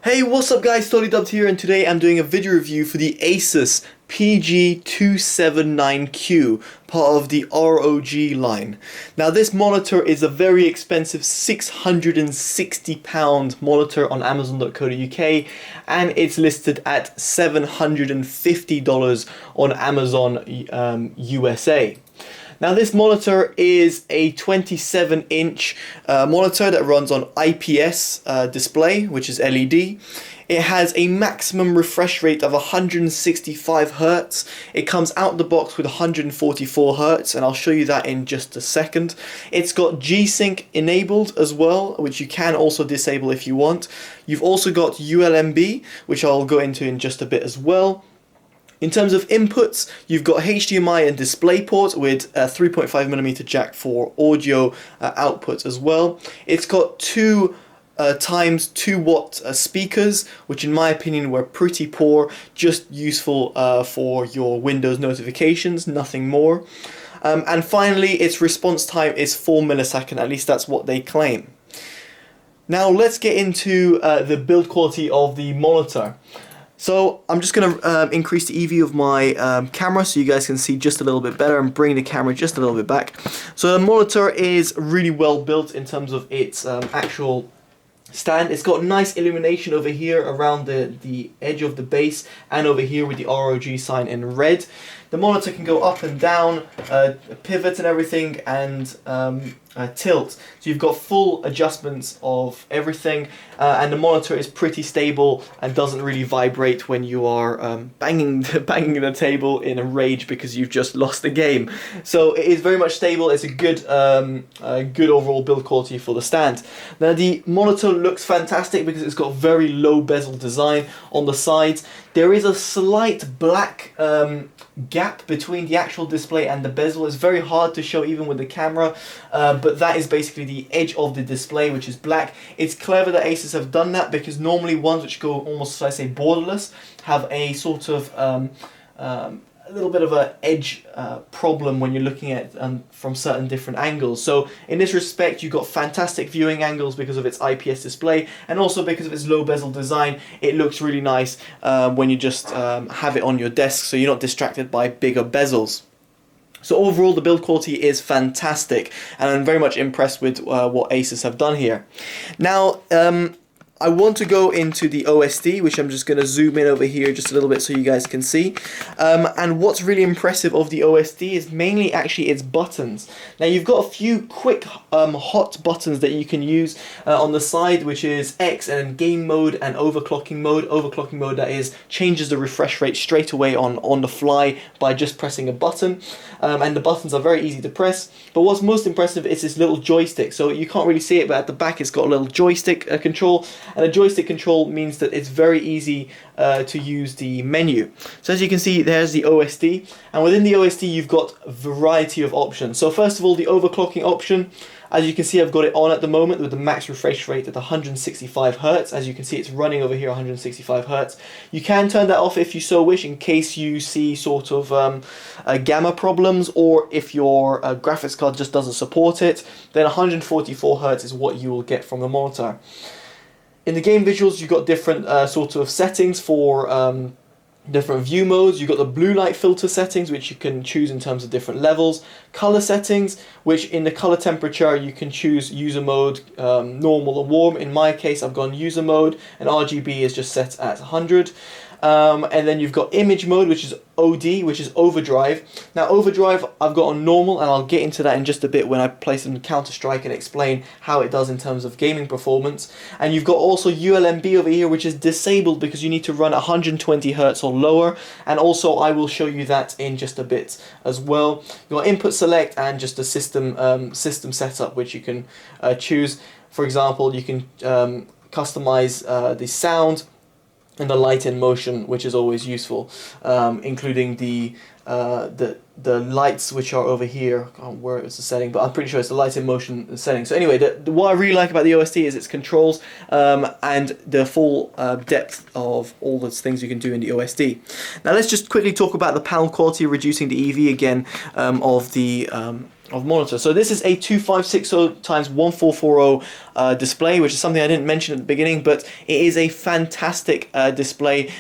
Hey, what's up guys, TotallyDubbed here, and today I'm doing a video review for the Asus PG279Q, part of the ROG line. Now this monitor is a very expensive £660 monitor on Amazon.co.uk, and it's listed at $750 on Amazon USA. Now this monitor is a 27-inch monitor that runs on IPS display, which is LED. It has a maximum refresh rate of 165 Hz. It comes out the box with 144 Hz, and I'll show you that in just a second. It's got G-Sync enabled as well, which you can also disable if you want. You've also got ULMB, which I'll go into in just a bit as well. In terms of inputs, you've got HDMI and DisplayPort with a 3.5mm jack for audio output as well. It's got two times 2 watt speakers, which in my opinion were pretty poor, just useful for your Windows notifications, nothing more. And finally, its response time is 4 milliseconds, at least that's what they claim. Now let's get into the build quality of the monitor. So I'm just going to increase the EV of my camera so you guys can see just a little bit better, and bring the camera just a little bit back. So the monitor is really well built in terms of its actual stand. It's got nice illumination over here around the edge of the base, and over here with the ROG sign in red. The monitor can go up and down, pivot and everything, and tilt. So you've got full adjustments of everything, and the monitor is pretty stable and doesn't really vibrate when you are banging the table in a rage because you've just lost the game. So it is very much stable. It's a good overall build quality for the stand. Now the monitor looks fantastic because it's got very low bezel design on the sides. There is a slight black gap between the actual display and the bezel. It's very hard to show even with the camera, but that is basically the edge of the display, which is black. It's clever that Asus have done that, because normally ones which go almost, I say, borderless have a sort of a little bit of an edge problem when you're looking at from certain different angles. So in this respect, you've got fantastic viewing angles because of its IPS display, and also because of its low bezel design. It looks really nice when you just have it on your desk, so you're not distracted by bigger bezels. So overall, the build quality is fantastic, and I'm very much impressed with what Asus have done here. Now, I want to go into the OSD, which I'm just going to zoom in over here just a little bit so you guys can see. And what's really impressive of the OSD is mainly actually its buttons. Now you've got a few quick hot buttons that you can use on the side, which is X and game mode and overclocking mode. Overclocking mode, that is, changes the refresh rate straight away on the fly by just pressing a button. And the buttons are very easy to press. But what's most impressive is this little joystick. So you can't really see it, but at the back it's got a little joystick control. And a joystick control means that it's very easy to use the menu. So as you can see, there's the OSD, and within the OSD you've got a variety of options. So first of all, the overclocking option. As you can see, I've got it on at the moment with the max refresh rate at 165 Hz. As you can see, it's running over here 165 Hz. You can turn that off if you so wish, in case you see sort of gamma problems, or if your graphics card just doesn't support it. Then 144 Hz is what you will get from the monitor. In the game visuals, you've got different sort of settings for different view modes. You've got the blue light filter settings, which you can choose in terms of different levels. Color settings, which in the color temperature you can choose user mode, normal or warm. In my case, I've gone user mode, and RGB is just set at 100. And then you've got image mode, which is OD, which is overdrive. Now overdrive I've got on normal, and I'll get into that in just a bit when I play some Counter-Strike and explain how it does in terms of gaming performance. And you've got also ULMB over here, which is disabled because you need to run 120 Hz or lower, and also I will show you that in just a bit as well. You've got input select and just a system setup, which you can choose. For example, you can customize the sound and the light in motion, which is always useful, including the lights which are over here. I can't where it's the setting, but I'm pretty sure it's the light in motion setting. So anyway, what I really like about the OSD is its controls and the full depth of all those things you can do in the OSD. Now let's just quickly talk about the panel quality, reducing the EV again of the of monitor. So this is a 2560 x 1440 display, which is something I didn't mention at the beginning, but it is a fantastic display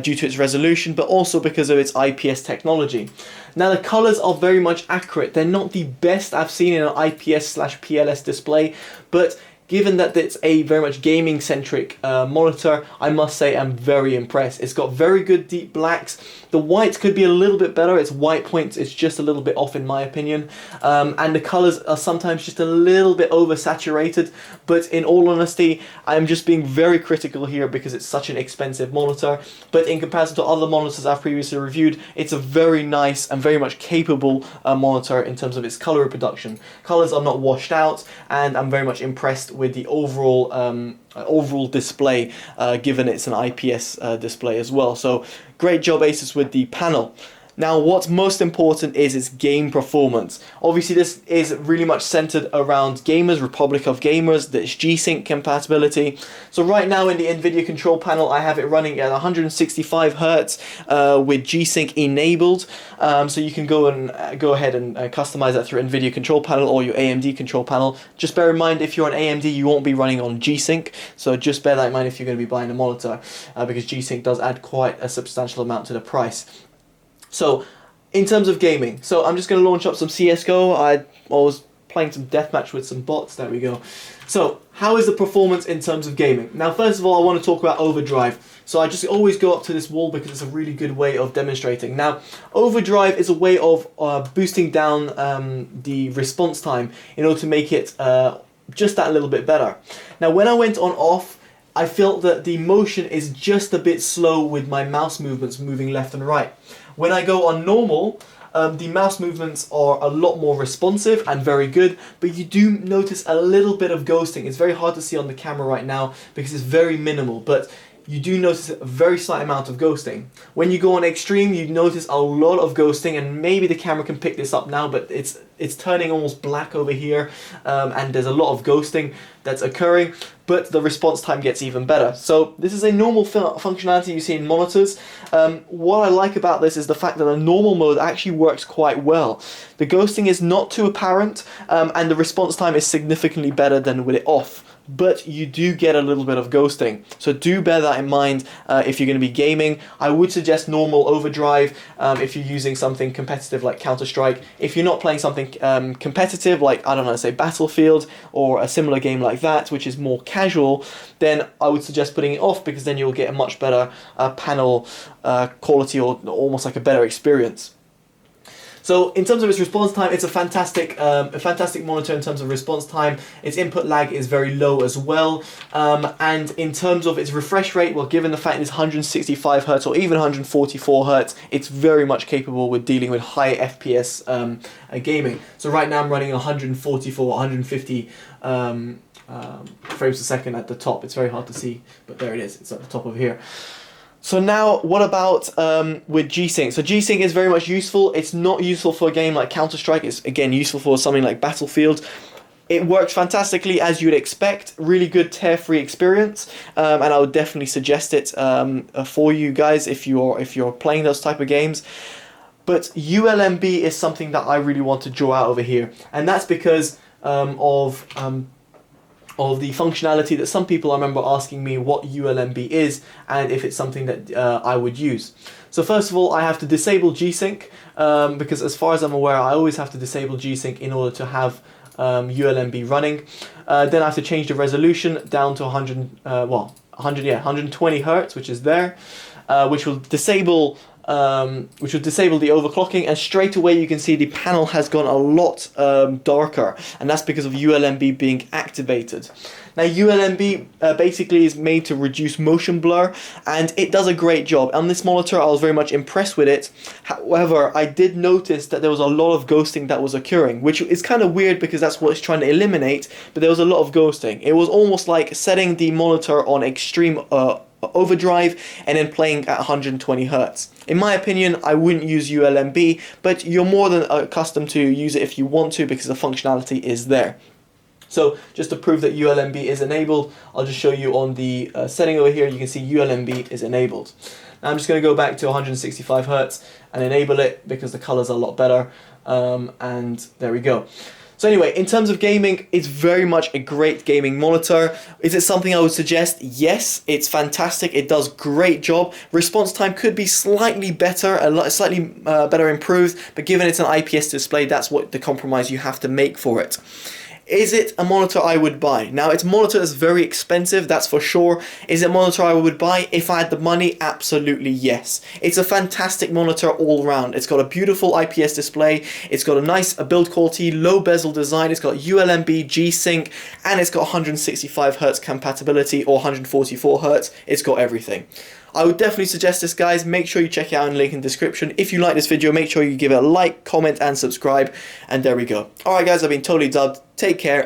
due to its resolution, but also because of its IPS technology. Now the colors are very much accurate. They're not the best I've seen in an IPS/PLS display, but given that it's a very much gaming centric monitor, I must say I'm very impressed. It's got very good deep blacks. The whites could be a little bit better. Its white points is just a little bit off in my opinion. And the colors are sometimes just a little bit oversaturated. But in all honesty, I'm just being very critical here because it's such an expensive monitor. But in comparison to other monitors I've previously reviewed, it's a very nice and very much capable monitor in terms of its color reproduction. Colors are not washed out, and I'm very much impressed with the overall display, given it's an IPS display as well. So great job Asus with the panel. Now what's most important is its game performance. Obviously this is really much centered around gamers, Republic of Gamers, this G-Sync compatibility. So right now in the NVIDIA control panel I have it running at 165 Hz with G-Sync enabled. So you can go ahead and customize that through NVIDIA control panel or your AMD control panel. Just bear in mind if you're on AMD you won't be running on G-Sync, so just bear that in mind if you're going to be buying a monitor, because G-Sync does add quite a substantial amount to the price. So, in terms of gaming, so I'm just going to launch up some CSGO. I was playing some deathmatch with some bots, there we go. So, how is the performance in terms of gaming? Now, first of all, I want to talk about overdrive. So I just always go up to this wall because it's a really good way of demonstrating. Now, overdrive is a way of boosting down the response time in order to make it just that little bit better. Now, when I went on off, I felt that the motion is just a bit slow with my mouse movements moving left and right. When I go on normal, the mouse movements are a lot more responsive and very good, but you do notice a little bit of ghosting. It's very hard to see on the camera right now because it's very minimal, but you do notice a very slight amount of ghosting. When you go on extreme, you notice a lot of ghosting, and maybe the camera can pick this up now, but it's turning almost black over here, and there's a lot of ghosting that's occurring, but the response time gets even better. So this is a normal functionality you see in monitors. What I like about this is the fact that the normal mode actually works quite well. The ghosting is not too apparent, and the response time is significantly better than with it off. But you do get a little bit of ghosting, so do bear that in mind if you're going to be gaming. I would suggest normal overdrive if you're using something competitive like Counter-Strike. If you're not playing something competitive like, I don't know, say Battlefield or a similar game like that, which is more casual, then I would suggest putting it off, because then you'll get a much better panel quality, or almost like a better experience. So in terms of its response time, it's a fantastic monitor in terms of response time. Its input lag is very low as well. And in terms of its refresh rate, well, given the fact it's 165 Hz or even 144 Hz, it's very much capable with dealing with high FPS gaming. So right now I'm running 144, 150 frames per second at the top. It's very hard to see, but there it is. It's at the top of here. So now, what about with G-Sync? So G-Sync is very much useful. It's not useful for a game like Counter-Strike. It's, again, useful for something like Battlefield. It works fantastically, as you'd expect. Really good tear-free experience, and I would definitely suggest it for you guys if you're playing those type of games. But ULMB is something that I really want to draw out over here, and that's because of the functionality that some people, I remember asking me what ULMB is and if it's something that I would use. So first of all, I have to disable G-Sync, because as far as I'm aware, I always have to disable G-Sync in order to have ULMB running. Then I have to change the resolution down to 120 Hz, which is there, which will disable the overclocking, and straight away you can see the panel has gone a lot darker, and that's because of ULMB being activated. Now ULMB basically is made to reduce motion blur, and it does a great job. On this monitor I was very much impressed with it. However, I did notice that there was a lot of ghosting that was occurring, which is kind of weird because that's what it's trying to eliminate, but there was a lot of ghosting. It was almost like setting the monitor on extreme overdrive and then playing at 120 Hz. In my opinion, I wouldn't use ULMB, but you're more than accustomed to use it if you want to, because the functionality is there. So just to prove that ULMB is enabled, I'll just show you on the setting over here. You can see ULMB is enabled. Now I'm just going to go back to 165 Hertz and enable it because the colors are a lot better. And there we go. So anyway, in terms of gaming, it's very much a great gaming monitor. Is it something I would suggest? Yes, it's fantastic. It does great job. Response time could be slightly better, slightly better improved, but given it's an IPS display, that's what the compromise you have to make for it. Is it a monitor I would buy? Now, it's a monitor that's very expensive, that's for sure. Is it a monitor I would buy if I had the money? Absolutely yes. It's a fantastic monitor all around. It's got a beautiful IPS display, it's got a nice build quality, low bezel design, it's got ULMB, G-Sync, and it's got 165 Hz compatibility or 144 Hz. It's got everything. I would definitely suggest this, guys. Make sure you check it out in the link in the description. If you like this video, make sure you give it a like, comment, and subscribe. And there we go. Alright guys, I've been totally dubbed. Take care.